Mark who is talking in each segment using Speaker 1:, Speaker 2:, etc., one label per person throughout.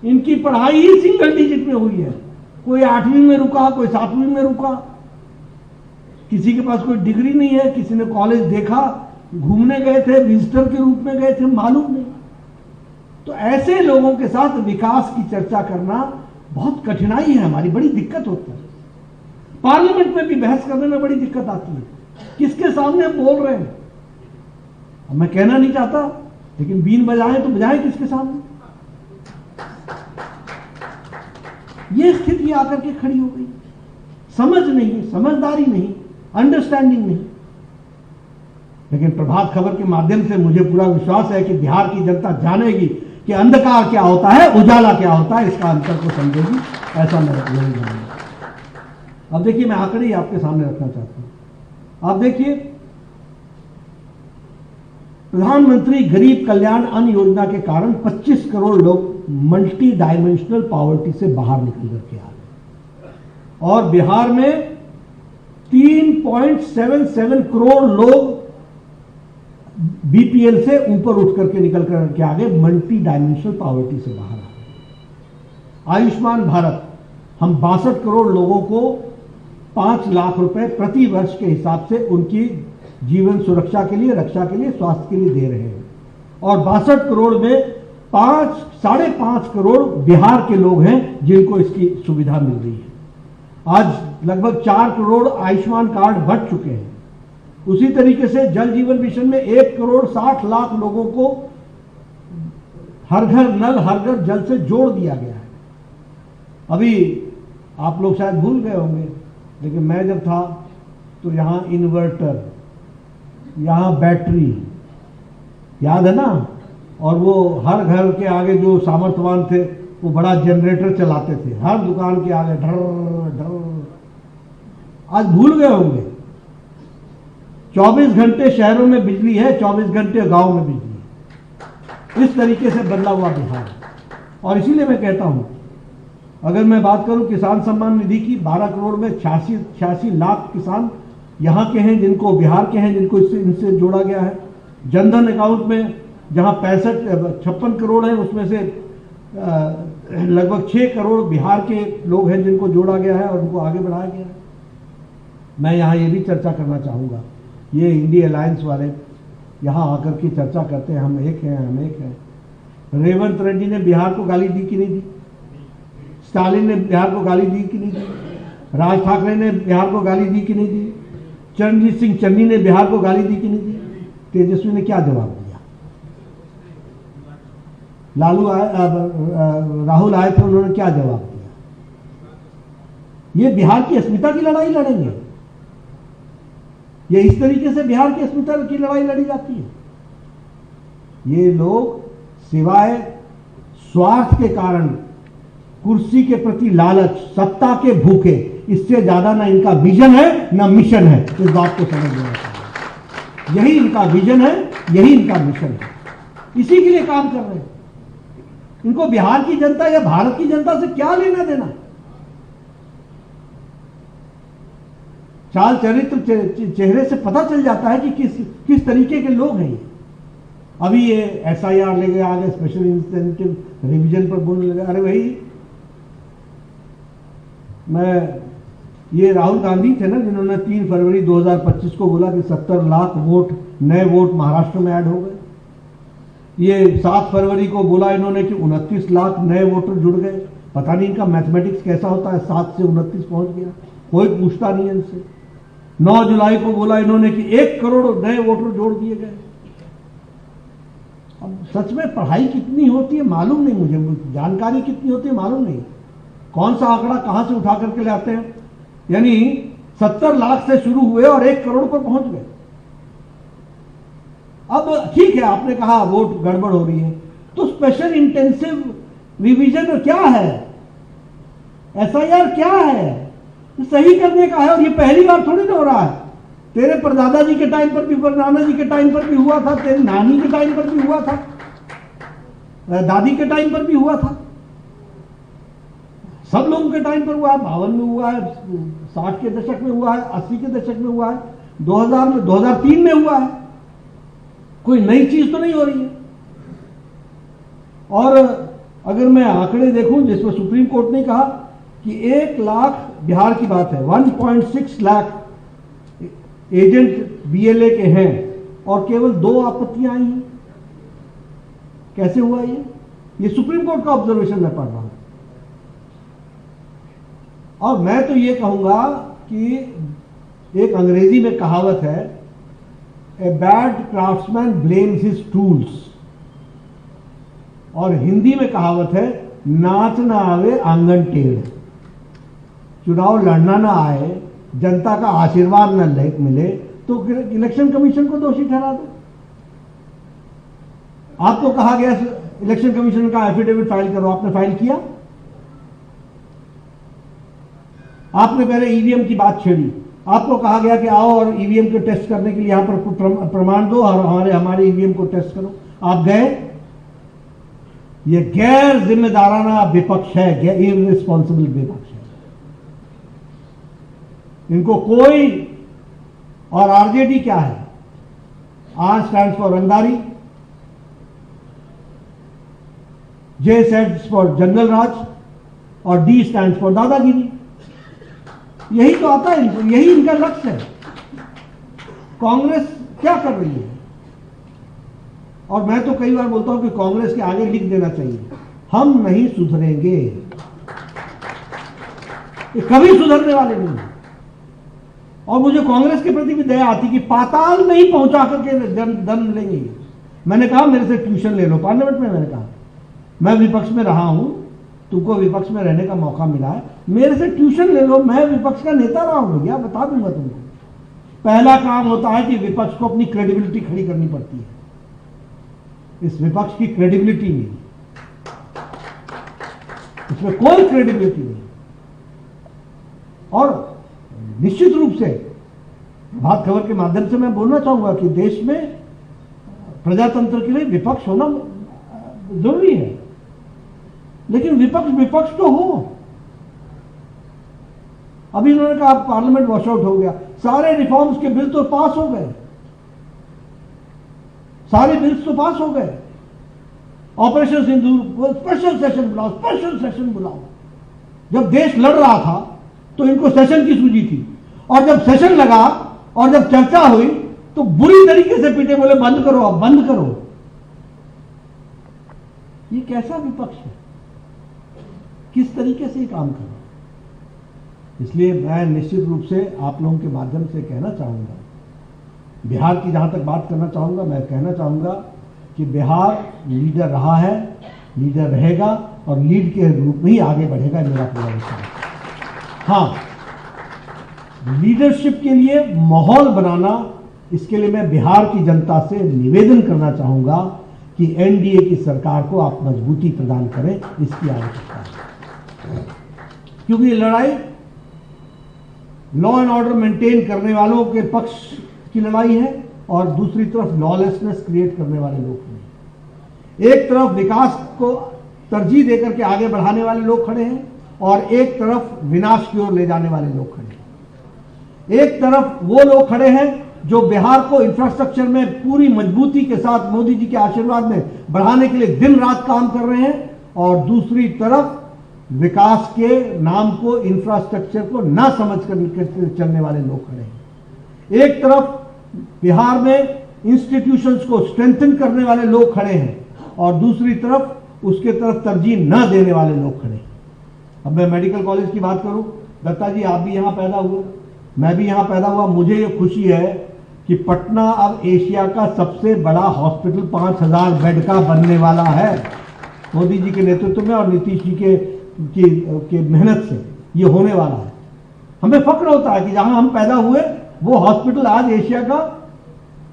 Speaker 1: इनकी पढ़ाई ही single digit में हुई है। कोई 8वीं में रुका, कोई 7वीं में रुका, किसी के पास कोई डिग्री नहीं है, किसी ने कॉलेज देखा, घूमने गए थे, विजिटर के रूप में गए थे, मालूम नहीं। तो ऐसे लोगों के साथ विकास की चर्चा करना बहुत कठिनाई है, हमारी बड़ी दिक्कत होती है। पार्लियामेंट में भी बहस करने में बड़ी दिक्कत आती है, किसके सामने हम बोल रहे हैं। अब मैं कहना नहीं चाहता, लेकिन बीन बजाएं तो बजाएं किसके सामने। ये स्थिति आकर के खड़ी हो गई। समझ नहीं, समझदारी नहीं, अंडरस्टैंडिंग नहीं। लेकिन प्रभात खबर के माध्यम से मुझे पूरा विश्वास है कि बिहार की जनता जानेगी कि अंधकार क्या होता है, उजाला क्या होता है, इसका अंतर को समझेगी। ऐसा मैं नहीं जानूंगा। अब देखिए, मैं आंकड़े ही आपके सामने रखना चाहता हूं। आप देखिए, प्रधानमंत्री गरीब कल्याण अन्न योजना के कारण 25 करोड़ लोग मल्टी डायमेंशनल पॉवर्टी से बाहर निकल करके आ गए, और बिहार में 3.77 करोड़ लोग बीपीएल से ऊपर उठ करके निकल करके आ गए, मल्टी डायमेंशनल पॉवर्टी से बाहर आ गए। आयुष्मान भारत, हम 62 करोड़ लोगों को 5 लाख रुपए प्रति वर्ष के हिसाब से उनकी जीवन सुरक्षा के लिए, रक्षा के लिए, स्वास्थ्य के लिए दे रहे हैं। और 62 करोड़ में 5.5 करोड़ बिहार के लोग हैं जिनको इसकी सुविधा मिल रही है। आज लगभग 4 करोड़ आयुष्मान कार्ड बट चुके हैं। उसी तरीके से जल जीवन मिशन में 1 करोड़ 60 लाख लोगों को हर घर नल, हर घर जल से जोड़ दिया गया है। अभी आप लोग शायद भूल गए होंगे, लेकिन मैं जब था तो यहां इन्वर्टर, यहां बैटरी, याद है ना, और वो हर घर के आगे जो सामर्थ्यवान थे वो बड़ा जनरेटर चलाते थे, हर दुकान के आगे ढर ढर। आज भूल गए होंगे। 24 घंटे शहरों में बिजली है, 24 घंटे गांव में बिजली है। इस तरीके से बदला हुआ बिहार। और इसीलिए मैं कहता हूं, अगर मैं बात करूं किसान सम्मान निधि की, 12 करोड़ में 86 लाख किसान यहां के हैं, जिनको बिहार के हैं, जिनको इनसे जोड़ा गया है। जनधन अकाउंट में जहां 56 करोड़ है, उसमें से लगभग 6 करोड़ बिहार के लोग हैं जिनको जोड़ा गया है और उनको आगे बढ़ाया गया है। मैं यहां ये भी चर्चा करना चाहूंगा, ये इंडिया अलायंस वाले यहां आकर के चर्चा करते हैं, हम एक हैं, हम एक हैं। रेवंत रेड्डी ने बिहार को गाली दी कि नहीं दी? स्टालिन ने बिहार को गाली दी कि नहीं दी? राज ठाकरे ने बिहार को गाली दी कि नहीं दी? चरणजीत सिंह चन्नी ने बिहार को गाली दी कि नहीं दी? तेजस्वी ने क्या जवाब दिया? राहुल आए थे, उन्होंने क्या जवाब दिया? ये बिहार की अस्मिता की लड़ाई लड़ेंगे? ये इस तरीके से बिहार की अस्मिता की लड़ाई लड़ी जाती है? ये लोग सिवाय स्वार्थ के कारण, कुर्सी के प्रति लालच, सत्ता के भूखे, इससे ज्यादा ना इनका विजन है ना मिशन है। इस बात को समझ लेना चाहिए। यही इनका विजन है, यही इनका मिशन है, इसी के लिए काम कर रहे हैं। इनको बिहार की जनता या भारत की जनता से क्या लेना देना? चाल चरित्र चेहरे से पता चल जाता है कि किस तरीके के लोग हैं ये। अभी ये एसआईआर लेके आ गए, स्पेशल इंसेंटिव रिवीजन पर बोलने लगे। अरे भाई, ये राहुल गांधी थे ना जिन्होंने 3 फरवरी 2025 को बोला कि 70 लाख वोट, नए वोट महाराष्ट्र में ऐड हो गए। ये 7 फरवरी को बोला इन्होंने कि 29 लाख नए वोटर जुड़ गए। पता नहीं इनका मैथमेटिक्स कैसा होता है, 7 से 29 पहुंच गया, कोई पूछता नहीं है इनसे। 9 जुलाई को बोला इन्होंने कि 1 करोड़ नए वोटर जोड़ दिए गए। अब सच में पढ़ाई कितनी होती है मालूम नहीं मुझे, जानकारी कितनी होती है मालूम नहीं, कौन सा आंकड़ा कहां से उठा करके ले आते हैं। यानी 70 लाख से शुरू हुए और 1 करोड़ पर पहुंच गए। अब ठीक है, आपने कहा वोट गड़बड़ हो रही है, तो स्पेशल इंटेंसिव रिवीजन क्या है, एसआईआर क्या है? सही करने का है। और ये पहली बार थोड़ी ना हो रहा है। तेरे परदादा जी के टाइम पर भी, परनाना जी के टाइम पर भी हुआ था, तेरी नानी के टाइम पर भी हुआ था, दादी के टाइम पर भी हुआ था, सब लोगों के टाइम पर हुआ है। 52 में हुआ है, 60 के दशक में हुआ है, 80 के दशक में हुआ है, 2000 में, 2003 में हुआ है। कोई नई चीज तो नहीं हो रही है। और अगर मैं आंकड़े देखूं जिसमें सुप्रीम कोर्ट ने कहा कि 1 लाख, बिहार की बात है, 1.6 लाख एजेंट बीएलए के हैं और केवल 2 आपत्तियां आई हैं। कैसे हुआ ये सुप्रीम कोर्ट का ऑब्जर्वेशन मैं पढ़ रहा हूं। और मैं तो ये कहूंगा कि एक अंग्रेजी में कहावत है, a bad craftsman blames his tools, और हिंदी में कहावत है, नाच ना आवे आंगन टेढ़। चुनाव लड़ना ना आए, जनता का आशीर्वाद न मिले तो इलेक्शन कमीशन को दोषी ठहरा दो। आपको कहा गया इलेक्शन कमीशन का एफिडेविट फाइल करो, आपने फाइल किया? आपने पहले ईवीएम की बात छेड़ी, आपको कहा गया कि आओ और ईवीएम को टेस्ट करने के लिए यहां पर प्रमाण दो और हमारे ईवीएम को टेस्ट करो। आप गए? यह गैर जिम्मेदाराना विपक्ष है, इररिस्पॉन्सिबल विपक्ष है। इनको कोई, और आरजेडी क्या है? आर स्टैंड्स फॉर रंगदारी, जे स्टैंड्स फॉर जंगल राज और डी स्टैंड्स फॉर दादागिरी। यही तो आता है इनको, यही इनका लक्ष्य है। कांग्रेस क्या कर रही है? और मैं तो कई बार बोलता हूं कि कांग्रेस के आगे लिख देना चाहिए, हम नहीं सुधरेंगे, ये कभी सुधरने वाले नहीं हैं। और मुझे कांग्रेस के प्रति भी दया आती कि पाताल में ही पहुंचा करके दम लेंगे। मैंने कहा मेरे से ट्यूशन ले लो, पार्लियामेंट में मैंने कहा मैं विपक्ष में रहा हूं, तुमको विपक्ष में रहने का मौका मिला है, मेरे से ट्यूशन ले लो, मैं विपक्ष का नेता रहा हूं भैया, बता दूंगा तुमको। पहला काम होता है कि विपक्ष को अपनी क्रेडिबिलिटी खड़ी करनी पड़ती है। इस विपक्ष की क्रेडिबिलिटी नहीं, इसमें कोई क्रेडिबिलिटी नहीं। और निश्चित रूप से प्रभात खबर के माध्यम से मैं बोलना चाहूंगा कि देश में प्रजातंत्र के लिए विपक्ष होना जरूरी है, लेकिन विपक्ष तो हो। अभी उन्होंने कहा पार्लियामेंट वॉश आउट हो गया, सारे रिफॉर्म्स के बिल तो पास हो गए, सारे बिल्स तो पास हो गए। ऑपरेशन सिंदूर, स्पेशल सेशन बुलाओ, स्पेशल सेशन बुलाओ। जब देश लड़ रहा था तो इनको सेशन की सूझी थी, और जब सेशन लगा और जब चर्चा हुई तो बुरी तरीके से पीटे, बोले बंद करो, अब बंद करो। ये कैसा विपक्ष है? किस तरीके से ये काम कर रहा है? इसलिए मैं निश्चित रूप से आप लोगों के माध्यम से कहना चाहूंगा, बिहार की जहां तक बात करना चाहूंगा, मैं कहना चाहूंगा कि बिहार लीडर रहा है, लीडर रहेगा और लीड के रूप में ही आगे बढ़ेगा, मेरा पूरा विश्वास है। हाँ, लीडरशिप के लिए माहौल बनाना, इसके लिए मैं बिहार की जनता से निवेदन करना चाहूंगा कि एनडीए की सरकार को आप मजबूती प्रदान करें, इसकी आवश्यकता है। क्योंकि ये लड़ाई लॉ एंड ऑर्डर मेंटेन करने वालों के पक्ष की लड़ाई है और दूसरी तरफ लॉलेसनेस क्रिएट करने वाले लोग हैं। एक तरफ विकास को तरजीह देकर के आगे बढ़ाने वाले लोग खड़े हैं और एक तरफ विनाश की ओर ले जाने वाले लोग खड़े हैं। एक तरफ वो लोग खड़े हैं जो बिहार को इंफ्रास्ट्रक्चर में पूरी मजबूती के साथ मोदी जी के आशीर्वाद में बढ़ाने के लिए दिन रात काम कर रहे हैं, और दूसरी तरफ विकास के नाम को, इंफ्रास्ट्रक्चर को ना समझ कर चलने वाले लोग खड़े हैं। एक तरफ बिहार में इंस्टीट्यूशंस को स्ट्रेंथन करने वाले लोग खड़े हैं और दूसरी तरफ उसके तरफ तरजीह न देने वाले लोग खड़े हैं। अब मैं मेडिकल कॉलेज की बात करूं, दत्ता जी आप भी यहां पैदा हुए, मैं भी यहां पैदा हुआ। मुझे ये खुशी है कि पटना अब एशिया का सबसे बड़ा हॉस्पिटल 5000 बेड का बनने वाला है, मोदी जी के नेतृत्व में और नीतीश जी के मेहनत से ये होने वाला है। हमें फक्र होता है कि जहां हम पैदा हुए वो हॉस्पिटल आज एशिया का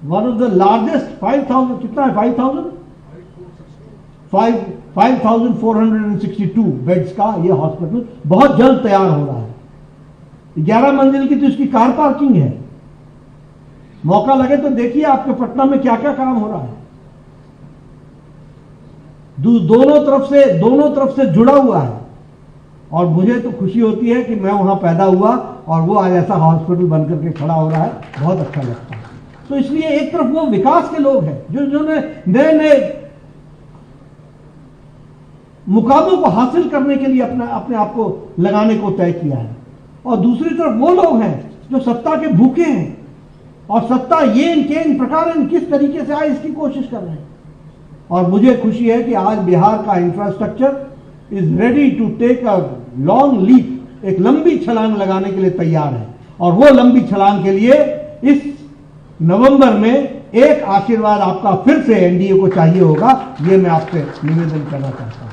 Speaker 1: वन ऑफ द लार्जेस्ट 5000, कितना है, 5462 बेड्स का ये हॉस्पिटल बहुत जल्द तैयार हो रहा है। 11 मंजिल की तो इसकी कार पार्किंग है। मौका लगे तो देखिए आपके पटना में क्या क्या काम हो रहा है। दोनों तरफ से जुड़ा हुआ है और मुझे तो खुशी होती है कि मैं वहां पैदा हुआ और वो आज ऐसा हॉस्पिटल बनकर के खड़ा हो रहा है, बहुत अच्छा लगता है। तो इसलिए एक तरफ वो विकास के लोग हैं जो नए नए मुकामों को हासिल करने के लिए अपने आप को लगाने को तय किया है। और दूसरी तरफ वो लोग हैं जो सत्ता के भूखे हैं और सत्ता येन केन प्रकार किस तरीके से आए इसकी कोशिश कर रहे हैं। और मुझे खुशी है कि आज बिहार का infrastructure is ready to take a long leap, एक लंबी छलांग लगाने के लिए तैयार है। और वो लंबी छलांग के लिए इस नवंबर में एक आशीर्वाद आपका फिर से एनडीए को चाहिए होगा, ये मैं आपसे निवेदन करना चाहता हूं।